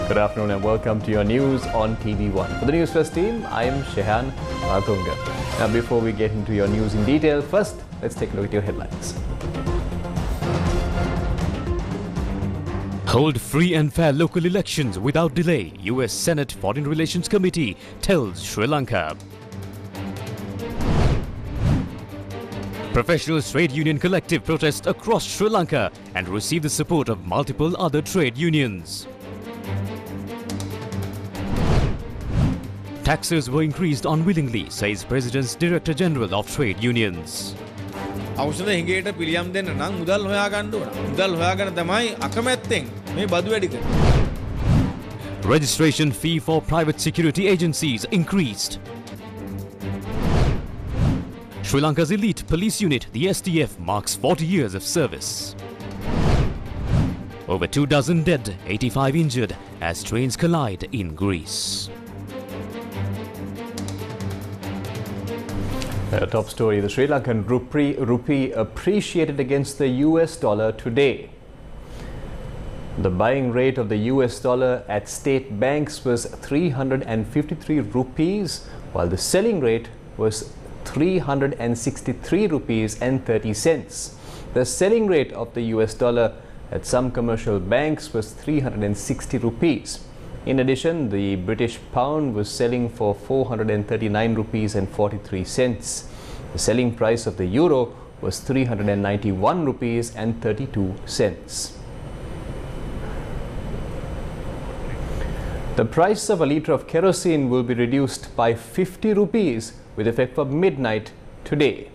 Good afternoon and welcome to your news on TV1. For the Newsfirst team, I am Shehan Ratunga. Now before we get into your news in detail, first let's take a look at your headlines. Hold free and fair local elections without delay, US Senate Foreign Relations Committee tells Sri Lanka. Professional Trade Union Collective protests across Sri Lanka and receive the support of multiple other trade unions. Taxes were increased unwillingly, says President's Director General of Trade Unions. අවශ්‍යද හිඟේට පිළියම් දෙන්න නම් මුදල් හොයා ගන්න ඕන. මුදල් හොයාගෙන තමයි අකමැත්තෙන් මේ බදු වැඩි කරන්නේ. Registration fee for private security agencies increased. Sri Lanka's elite police unit, the STF, marks 40 years of service. Over 2 dozen dead, 85 injured as trains collide in Greece. Top story, the Sri Lankan rupee appreciated against the US dollar today. The buying rate of the US dollar at state banks was 353 rupees, while the selling rate was 363 rupees and 30 cents. The selling rate of the US dollar at some commercial banks was 360 rupees. In addition, the British pound was selling for 439 rupees and 43 cents. The selling price of the euro was 391 rupees and 32 cents. The price of a litre of kerosene will be reduced by 50 rupees with effect from midnight today.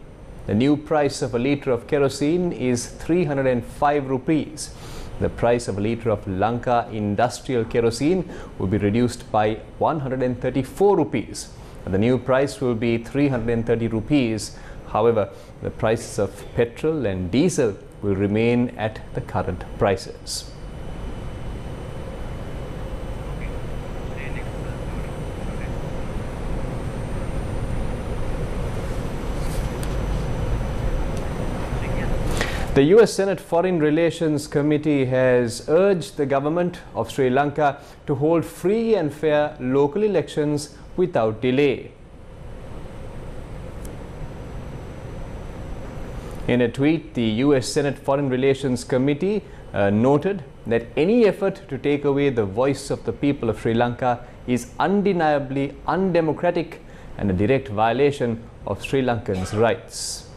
The new price of a litre of kerosene is 305 rupees. The price of a litre of Lanka industrial kerosene will be reduced by 134 rupees. The new price will be 330 rupees. However, the prices of petrol and diesel will remain at the current prices. The US Senate Foreign Relations Committee has urged the government of Sri Lanka to hold free and fair local elections without delay. In a tweet, the US Senate Foreign Relations Committee noted that any effort to take away the voice of the people of Sri Lanka is undeniably undemocratic and a direct violation of Sri Lankans' rights.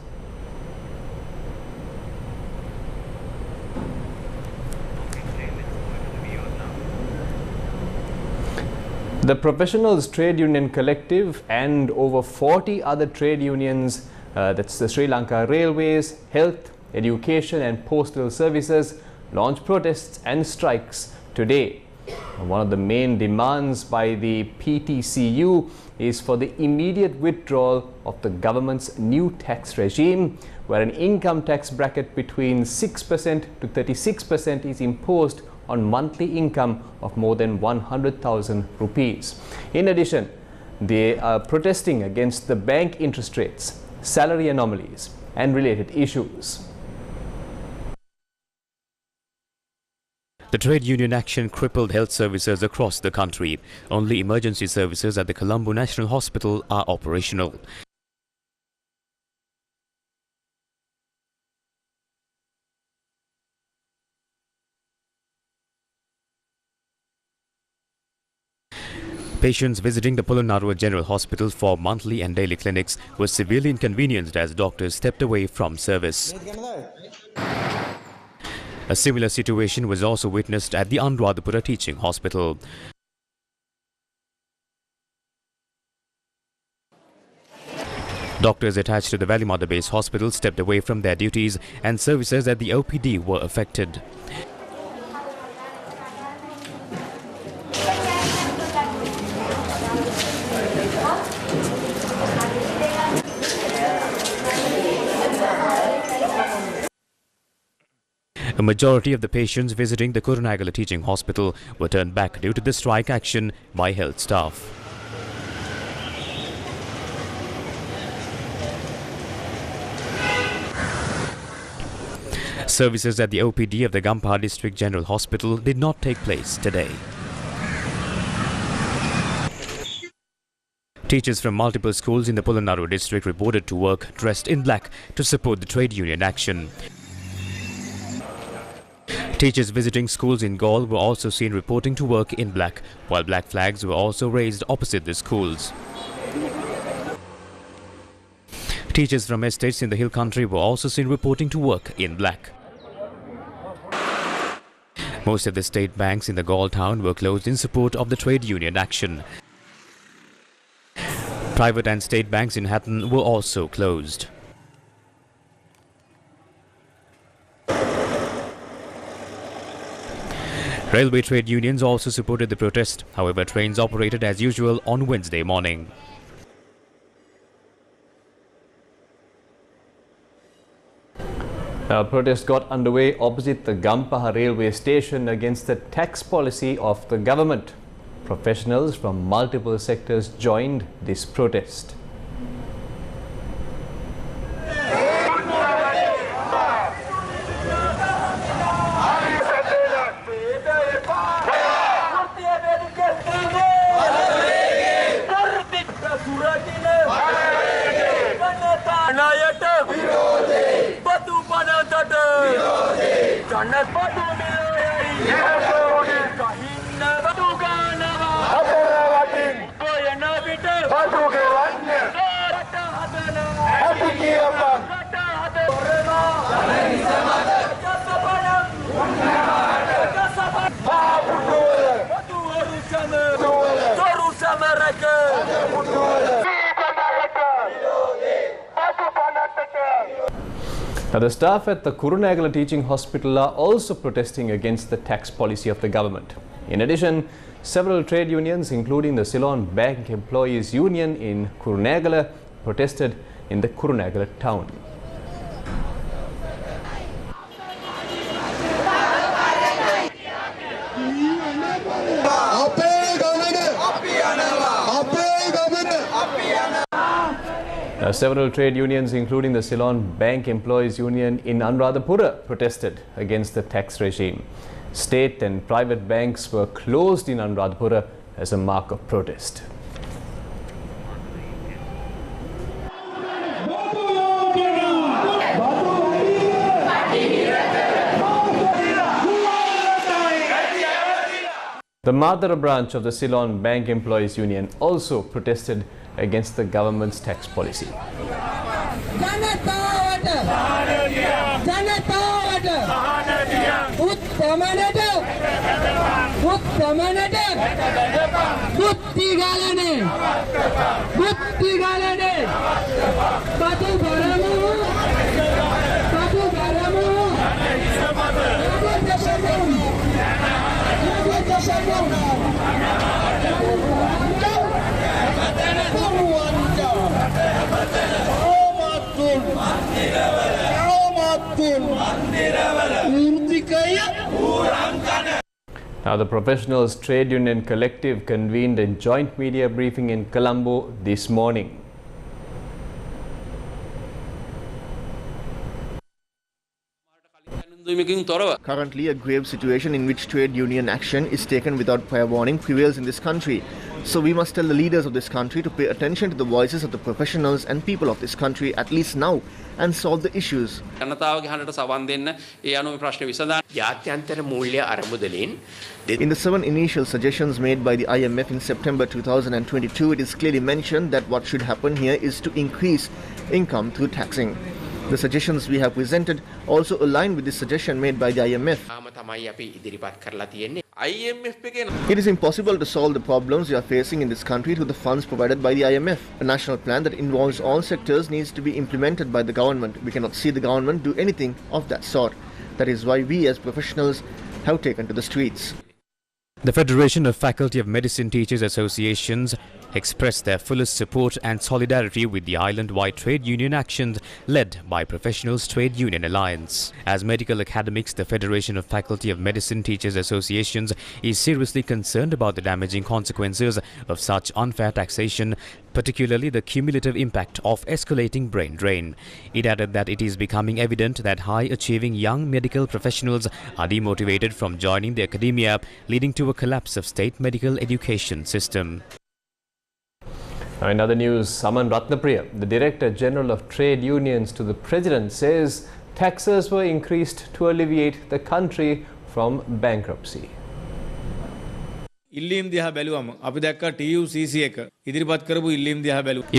The Professionals Trade Union Collective and over 40 other trade unions, that's the Sri Lanka Railways, Health, Education and Postal Services, launched protests and strikes today. One of the main demands by the PTCU is for the immediate withdrawal of the government's new tax regime, where an income tax bracket between 6% to 36% is imposed on monthly income of more than 100,000 rupees. In addition, they are protesting against the bank interest rates, salary anomalies and related issues. The trade union action crippled health services across the country. Only emergency services at the Colombo National Hospital are operational. Patients visiting the Polonnaruwa General Hospital for monthly and daily clinics were severely inconvenienced as doctors stepped away from service. A similar situation was also witnessed at the Anuradhapura Teaching Hospital. Doctors attached to the Valimada Base Hospital stepped away from their duties and services at the OPD were affected. A majority of the patients visiting the Kurunagala Teaching Hospital were turned back due to the strike action by health staff. Services at the OPD of the Gampaha District General Hospital did not take place today. Teachers from multiple schools in the Polonnaru district reported to work dressed in black to support the trade union action. Teachers visiting schools in Gaul were also seen reporting to work in black, while black flags were also raised opposite the schools. Teachers from estates in the hill country were also seen reporting to work in black. Most of the state banks in the Gaul town were closed in support of the trade union action. Private and state banks in Hatton were also closed. Railway trade unions also supported the protest. However, trains operated as usual on Wednesday morning. A protest got underway opposite the Gampaha railway station against the tax policy of the government. Professionals from multiple sectors joined this protest. Now, the staff at the Kurunegala Teaching Hospital are also protesting against the tax policy of the government. In addition, several trade unions, including the Ceylon Bank Employees Union in Kurunegala, protested in the Kurunegala town. Several trade unions, including the Ceylon Bank Employees Union in Anuradhapura, protested against the tax regime. State and private banks were closed in Anuradhapura as a mark of protest. The Madara branch of the Ceylon Bank Employees Union also protested against the government's tax policy. Now, the Professionals Trade Union Collective convened a joint media briefing in Colombo this morning. Currently, a grave situation in which trade union action is taken without prior warning prevails in this country. So we must tell the leaders of this country to pay attention to the voices of the professionals and people of this country, at least now, and solve the issues. In the 7 initial suggestions made by the IMF in September 2022, it is clearly mentioned that what should happen here is to increase income through taxing. The suggestions we have presented also align with the suggestion made by the IMF. It is impossible to solve the problems we are facing in this country through the funds provided by the IMF. A national plan that involves all sectors needs to be implemented by the government. We cannot see the government do anything of that sort. That is why we as professionals have taken to the streets. The Federation of Faculty of Medicine Teachers Associations expressed their fullest support and solidarity with the island-wide trade union actions led by Professionals Trade Union Alliance. As medical academics, the Federation of Faculty of Medicine Teachers Associations is seriously concerned about the damaging consequences of such unfair taxation, particularly the cumulative impact of escalating brain drain. It added that it is becoming evident that high-achieving young medical professionals are demotivated from joining the academia, leading to a collapse of state medical education system. Now in other news, Saman Ratnapriya, the Director General of Trade Unions to the President, says taxes were increased to alleviate the country from bankruptcy. If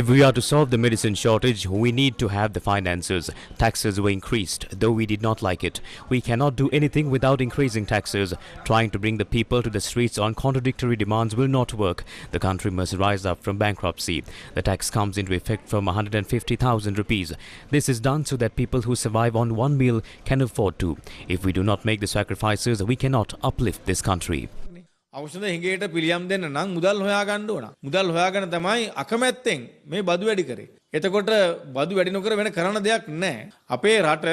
we are to solve the medicine shortage, we need to have the finances. Taxes were increased, though we did not like it. We cannot do anything without increasing taxes. Trying to bring the people to the streets on contradictory demands will not work. The country must rise up from bankruptcy. The tax comes into effect from 150,000 rupees. This is done so that people who survive on one meal can afford to. If we do not make the sacrifices, we cannot uplift this country. අවශ්‍යද හිඟේට පිළියම් දෙන්න නම් මුදල් හොයා ගන්න ඕන. මුදල් හොයාගෙන තමයි අකමැත්තෙන් මේ බදු වැඩි කරේ. එතකොට බදු වැඩි නොකර වෙන කරන්න දෙයක් නැහැ. අපේ රට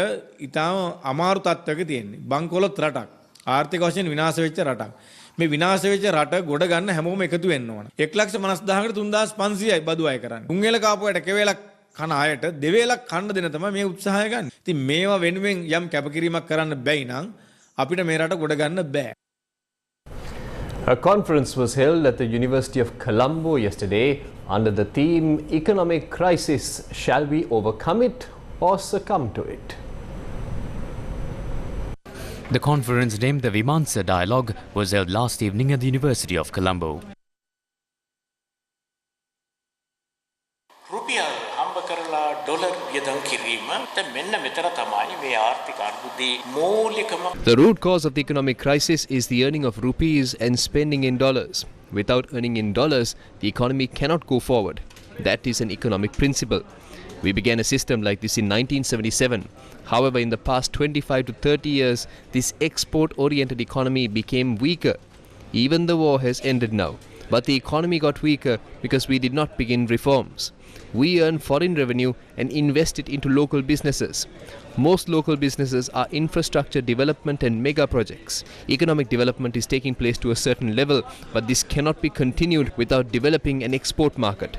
ඊටාම අමාරු තත්ත්වයක තියෙන්නේ. බංකොලොත් රටක්. ආර්ථික වශයෙන් විනාශ වෙච්ච රටක්. මේ විනාශ වෙච්ච රට ගොඩ ගන්න හැමෝම එකතු වෙන්න ඕන. 1,50,000කට 3,500යි බදු අය කරන්නේ. තුන්වෙල කාපුවට එකවේලක් කන අයට දෙවේලක් කන්න දෙන තමයි මේ උත්සාහය ගන්න. ඉතින් මේවා වෙනුවෙන් යම් කැපකිරීමක් කරන්න බැයි නම් අපිට මේ රට ගොඩ ගන්න බෑ. A conference was held at the University of Colombo yesterday under the theme Economic Crisis, Shall We Overcome It or Succumb to It? The conference named the Vimansa Dialogue was held last evening at the University of Colombo. The root cause of the economic crisis is the earning of rupees and spending in dollars. Without earning in dollars, the economy cannot go forward. That is an economic principle. We began a system like this in 1977. However, in the past 25 to 30 years, this export-oriented economy became weaker. Even the war has ended now. But the economy got weaker because we did not begin reforms. We earn foreign revenue and invest it into local businesses. Most local businesses are infrastructure development and mega projects. Economic development is taking place to a certain level, but this cannot be continued without developing an export market.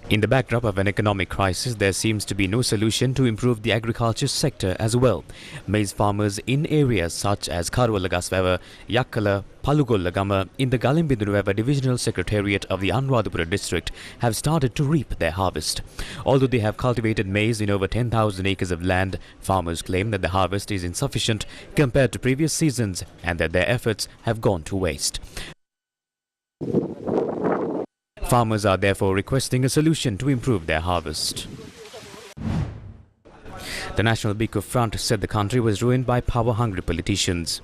In the backdrop of an economic crisis, there seems to be no solution to improve the agriculture sector as well. Maize farmers in areas such as Karwalagasweva, Yakkala, Palugolagama in the Galimbinduruweva Divisional Secretariat of the Anuradhapura district have started to reap their harvest. Although they have cultivated maize in over 10,000 acres of land, farmers claim that the harvest is insufficient compared to previous seasons and that their efforts have gone to waste. Farmers are therefore requesting a solution to improve their harvest. The National Bhikkhu Front said the country was ruined by power-hungry politicians.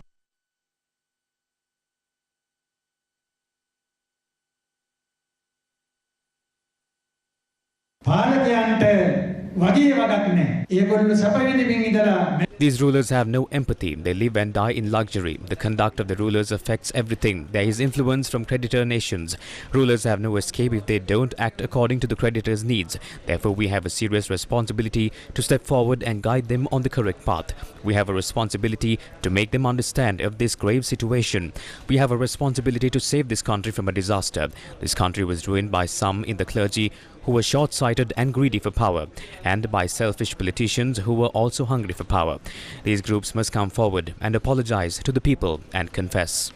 These rulers have no empathy. They live and die in luxury. The conduct of the rulers affects everything. There is influence from creditor nations. Rulers have no escape if they don't act according to the creditors' needs. Therefore, we have a serious responsibility to step forward and guide them on the correct path. We have a responsibility to make them understand of this grave situation. We have a responsibility to save this country from a disaster. This country was ruined by some in the clergy who were short-sighted and greedy for power, and by selfish politicians who were also hungry for power. These groups must come forward and apologize to the people and confess.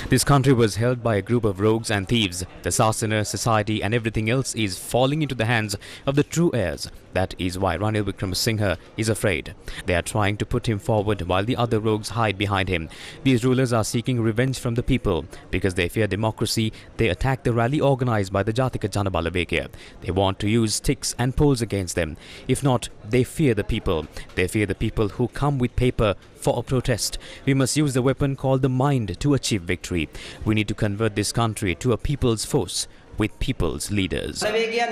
This country was held by a group of rogues and thieves. The Sasana, society and everything else is falling into the hands of the true heirs. That is why Ranil Wickremesinghe is afraid. They are trying to put him forward while the other rogues hide behind him. These rulers are seeking revenge from the people. Because they fear democracy, they attack the rally organized by the Jatika Janabala Vekya. They want to use sticks and poles against them. If not, they fear the people. They fear the people who come with paper for a protest. We must use the weapon called the mind to achieve victory. We need to convert this country to a people's force with people's leaders. News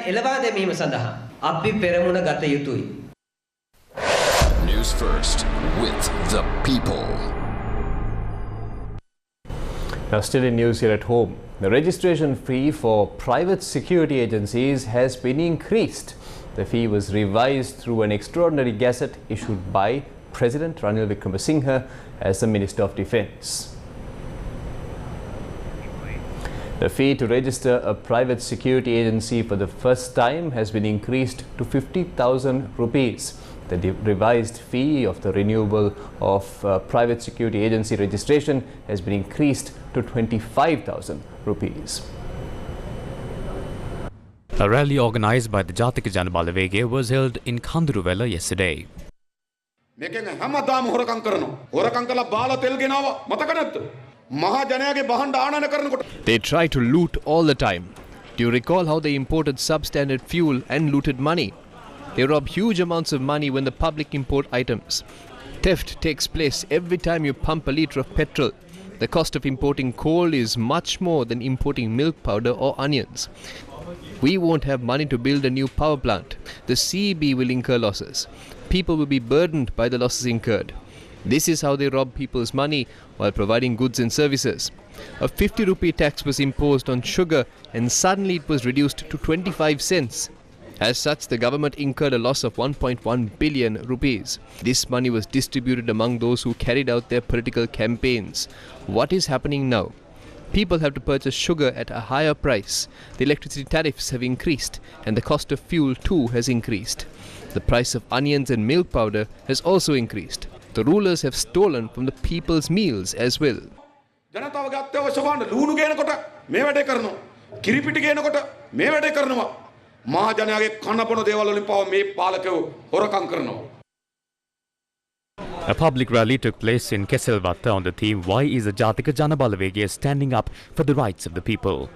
First with the people. Now, still in news here at home, the registration fee for private security agencies has been increased. The fee was revised through an extraordinary gazette issued by President Ranil Wickremesinghe as the Minister of Defence. The fee to register a private security agency for the first time has been increased to 50,000 rupees. The revised fee of the renewal of private security agency registration has been increased to 25,000 rupees. A rally organised by the Jathika Jana Balawege was held in Kanduruvela yesterday. They try to loot all the time. Do you recall how they imported substandard fuel and looted money? They rob huge amounts of money when the public import items. Theft takes place every time you pump a litre of petrol. The cost of importing coal is much more than importing milk powder or onions. We won't have money to build a new power plant. The CEB will incur losses. People will be burdened by the losses incurred. This is how they rob people's money while providing goods and services. A 50 rupee tax was imposed on sugar and suddenly it was reduced to 25 cents. As such, the government incurred a loss of 1.1 billion rupees. This money was distributed among those who carried out their political campaigns. What is happening now? People have to purchase sugar at a higher price. The electricity tariffs have increased and the cost of fuel too has increased. The price of onions and milk powder has also increased. The rulers have stolen from the people's meals as well. A public rally took place in Keselvatta on the theme "Why is the Jathika Jana Balawege standing up for the rights of the people?"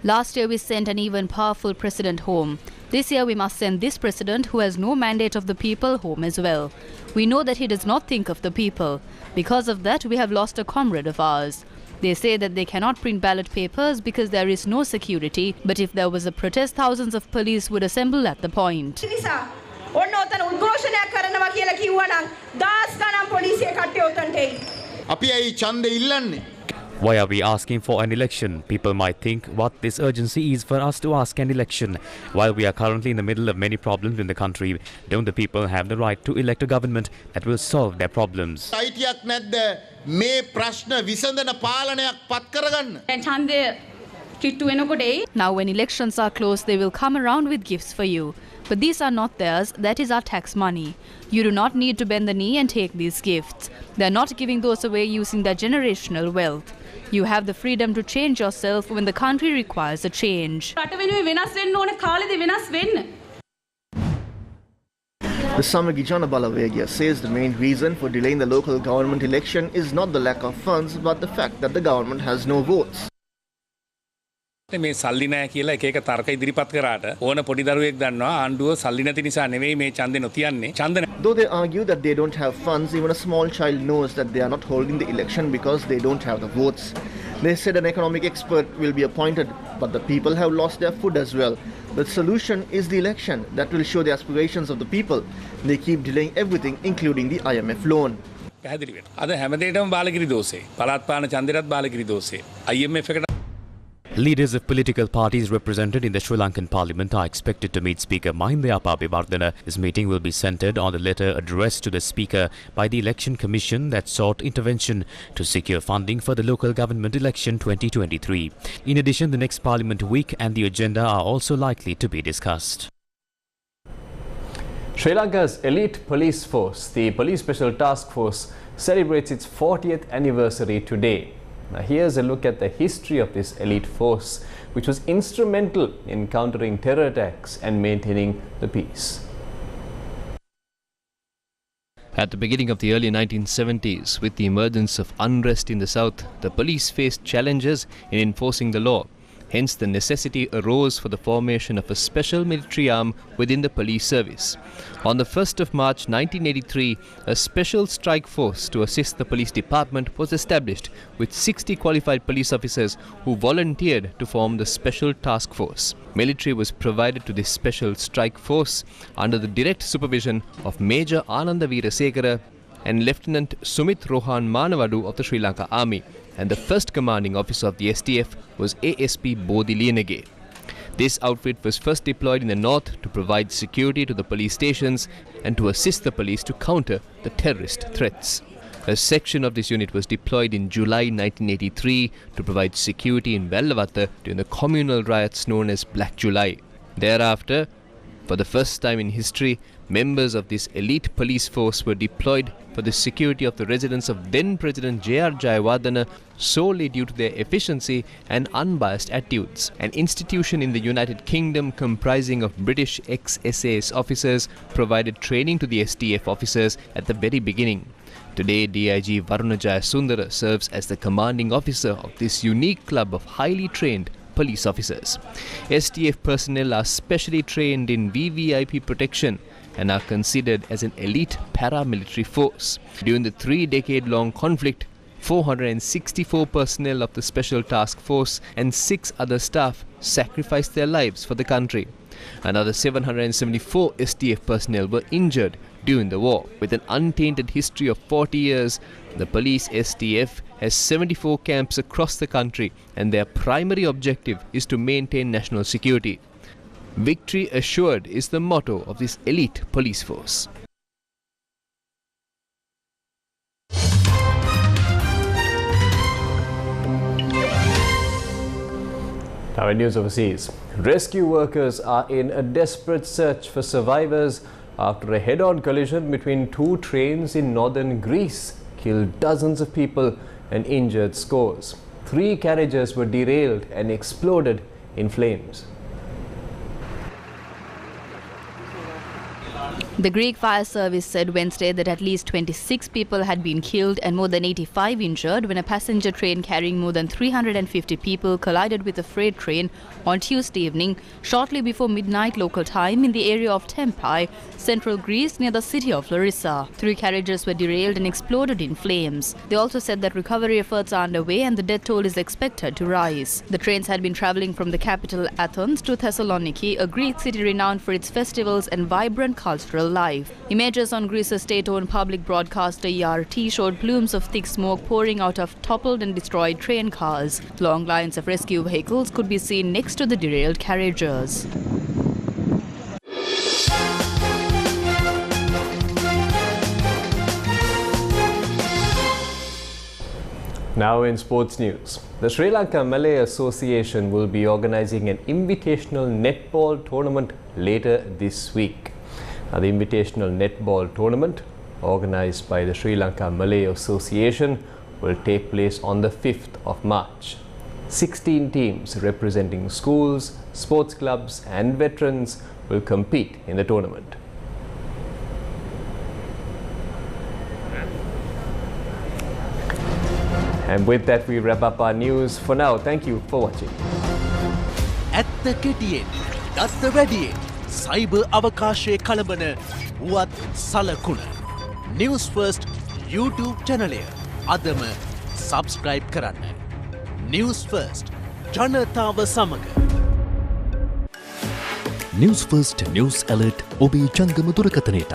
Last year we sent an even powerful president home. This year we must send this president who has no mandate of the people home as well. We know that he does not think of the people. Because of that we have lost a comrade of ours. They say that they cannot print ballot papers because there is no security, but if there was a protest, thousands of police would assemble at the point. Why are we asking for an election? People might think what this urgency is for us to ask an election. While we are currently in the middle of many problems in the country, don't the people have the right to elect a government that will solve their problems? Now when elections are close, they will come around with gifts for you. But these are not theirs, that is our tax money. You do not need to bend the knee and take these gifts. They are not giving those away using their generational wealth. You have the freedom to change yourself when the country requires a change. The Samagi Jana Balawege says the main reason for delaying the local government election is not the lack of funds but the fact that the government has no votes. මේ සල්ලි නැහැ කියලා එක එක තර්ක ඉදිරිපත් කරාට ඕන පොඩි දරුවෙක් දන්නවා ආණ්ඩුව සල්ලි නැති නිසා නෙවෙයි මේ ඡන්දේ නොතියන්නේ ඡන්ද. Though they argue that they don't have funds, even a small child knows that they are not holding the election because they don't have the votes. They said an economic expert will be appointed, but the people have lost their food as well. The solution is the election that will show the aspirations of the people. They keep delaying everything, including the IMF loan. පැහැදිලි වෙනවා. අද හැමදේටම බාලගිරි දෝෂේ. පළාත් පාලන ඡන්දෙටත් බාලගිරි දෝෂේ. IMF එකට. Leaders of political parties represented in the Sri Lankan Parliament are expected to meet Speaker Mahinda Abeyewardena. This meeting will be centred on the letter addressed to the Speaker by the Election Commission that sought intervention to secure funding for the local government election 2023. In addition, the next Parliament week and the agenda are also likely to be discussed. Sri Lanka's elite police force, the Police Special Task Force, celebrates its 40th anniversary today. Now here's a look at the history of this elite force, which was instrumental in countering terror attacks and maintaining the peace. At the beginning of the early 1970s, with the emergence of unrest in the south, the police faced challenges in enforcing the law. Hence, the necessity arose for the formation of a special military arm within the police service. On the 1st of March 1983, a special strike force to assist the police department was established with 60 qualified police officers who volunteered to form the special task force. Military was provided to this special strike force under the direct supervision of Major Ananda Veerasekara and Lieutenant Sumit Rohan Manawadu of the Sri Lanka Army, and the first commanding officer of the STF was ASP Bodhi Lienage. This outfit was first deployed in the north to provide security to the police stations and to assist the police to counter the terrorist threats. A section of this unit was deployed in July 1983 to provide security in Vellavatta during the communal riots known as Black July. Thereafter, for the first time in history, members of this elite police force were deployed for the security of the residence of then President J.R. Jayawardena solely due to their efficiency and unbiased attitudes. An institution in the United Kingdom comprising of British ex-SAS officers provided training to the STF officers at the very beginning. Today, DIG Varuna Jayasundara serves as the commanding officer of this unique club of highly trained police officers. STF personnel are specially trained in VVIP protection and are considered as an elite paramilitary force. During the 3-decade-long conflict, 464 personnel of the Special Task Force and 6 other staff sacrificed their lives for the country. Another 774 STF personnel were injured during the war. With an untainted history of 40 years, the police STF has 74 camps across the country, and their primary objective is to maintain national security. Victory assured is the motto of this elite police force. Now in news overseas, rescue workers are in a desperate search for survivors after a head-on collision between 2 trains in northern Greece killed dozens of people and injured scores. 3 carriages were derailed and exploded in flames. The Greek fire service said Wednesday that at least 26 people had been killed and more than 85 injured when a passenger train carrying more than 350 people collided with a freight train on Tuesday evening, shortly before midnight local time in the area of Tempai, central Greece near the city of Larissa. 3 carriages were derailed and exploded in flames. They also said that recovery efforts are underway and the death toll is expected to rise. The trains had been travelling from the capital Athens to Thessaloniki, a Greek city renowned for its festivals and vibrant cultural life. Images on Greece's state-owned public broadcaster ERT showed plumes of thick smoke pouring out of toppled and destroyed train cars. Long lines of rescue vehicles could be seen next to the derailed carriages. Now in sports news, the Sri Lanka Malay Association will be organising an invitational netball tournament later this week. Now, the invitational netball tournament, organised by the Sri Lanka Malay Association, will take place on the 5th of March. 16 teams representing schools, sports clubs and veterans will compete in the tournament. And with that, we wrap up our news for now. Thank you for watching. At the KTN, that's the ready. Cyber අවකාශයේ කලබන වුවත් සලකුණ. News First YouTube channel අදම subscribe කරන්න. News First ජනතාව සමග. News First News Alert ඔබේ ජංගම දුරකථනයටත්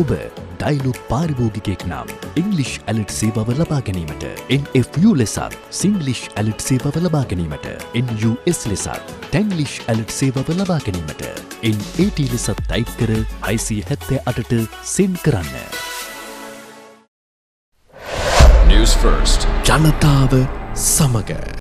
ඔබ dialogue පාරිභෝගිකයෙක් නම් English Alert සේවාව ලබා ගැනීමට NFU ලෙසත් Singlish Alert සේවාව ලබා ගැනීමට NUS ලෙසත් Tanglish Alert සේවාව ලබා ගැනීමට NAT ලෙසත් ටයිප් කර 678ට send කරන්න. News First ජනතාව සමග